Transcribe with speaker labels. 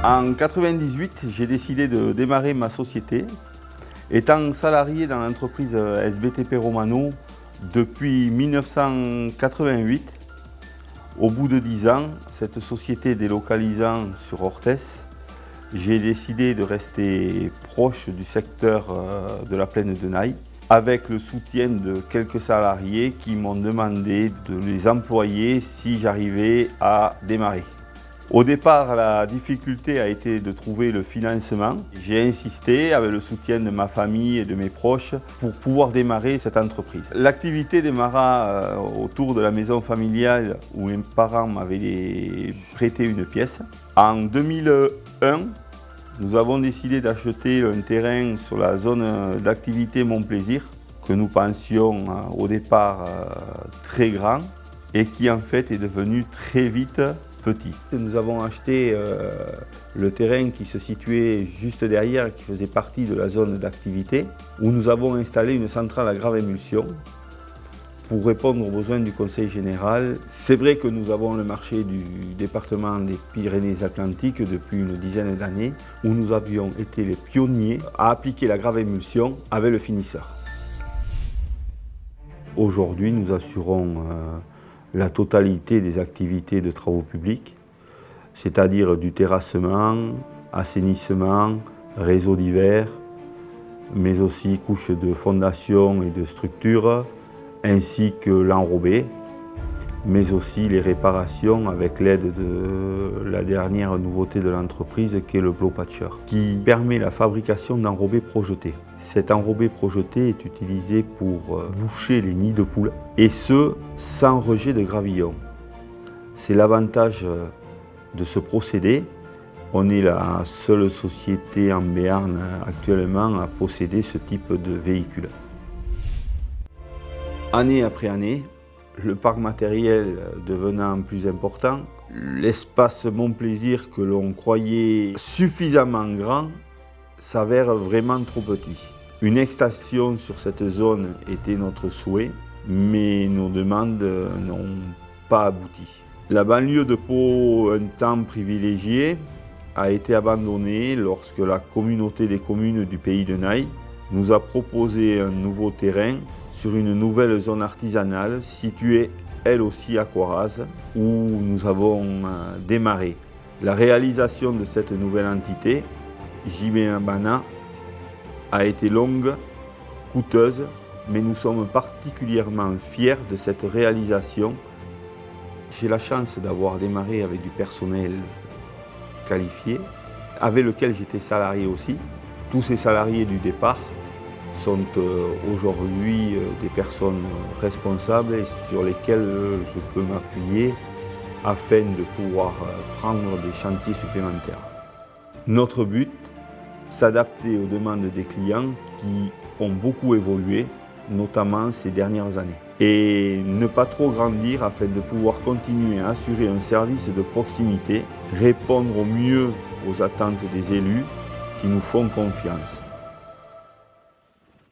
Speaker 1: En 1998, j'ai décidé de démarrer ma société. Étant salarié dans l'entreprise SBTP Romano depuis 1988, au bout de 10 ans, cette société délocalisant sur Orthès, j'ai décidé de rester proche du secteur de la plaine de Naye, avec le soutien de quelques salariés qui m'ont demandé de les employer si j'arrivais à démarrer. Au départ, la difficulté a été de trouver le financement. J'ai insisté avec le soutien de ma famille et de mes proches pour pouvoir démarrer cette entreprise. L'activité démarra autour de la maison familiale où mes parents m'avaient prêté une pièce. En 2001, nous avons décidé d'acheter un terrain sur la zone d'activité Mon Plaisir, que nous pensions au départ très grand et qui en fait est devenu très vite petit. Nous avons acheté le terrain qui se situait juste derrière, qui faisait partie de la zone d'activité, où nous avons installé une centrale à grave émulsion pour répondre aux besoins du Conseil général. C'est vrai que nous avons le marché du département des Pyrénées-Atlantiques depuis une dizaine d'années, où nous avions été les pionniers à appliquer la grave émulsion avec le finisseur. Aujourd'hui, nous assurons la totalité des activités de travaux publics, c'est-à-dire du terrassement, assainissement, réseaux divers, mais aussi couches de fondation et de structures, ainsi que l'enrobé, mais aussi les réparations avec l'aide de la dernière nouveauté de l'entreprise qui est le Blow Patcher, qui permet la fabrication d'enrobés projetés. Cet enrobé projeté est utilisé pour boucher les nids de poules, et ce, sans rejet de gravillon. C'est l'avantage de ce procédé. On est la seule société en Béarn actuellement à posséder ce type de véhicule. Année après année, le parc matériel devenant plus important, l'espace Mon Plaisir que l'on croyait suffisamment grand s'avère vraiment trop petit. Une extension sur cette zone était notre souhait, mais nos demandes n'ont pas abouti. La banlieue de Pau, un temps privilégiée, a été abandonnée lorsque la communauté des communes du pays de Naye nous a proposé un nouveau terrain sur une nouvelle zone artisanale située elle aussi à Coiraz, où nous avons démarré. La réalisation de cette nouvelle entité, Jimé-Bana, a été longue, coûteuse, mais nous sommes particulièrement fiers de cette réalisation. J'ai la chance d'avoir démarré avec du personnel qualifié, avec lequel j'étais salarié aussi. Tous ces salariés du départ sont aujourd'hui des personnes responsables et sur lesquelles je peux m'appuyer afin de pouvoir prendre des chantiers supplémentaires. Notre but, s'adapter aux demandes des clients qui ont beaucoup évolué, notamment ces dernières années. Et ne pas trop grandir afin de pouvoir continuer à assurer un service de proximité, répondre au mieux aux attentes des élus qui nous font confiance.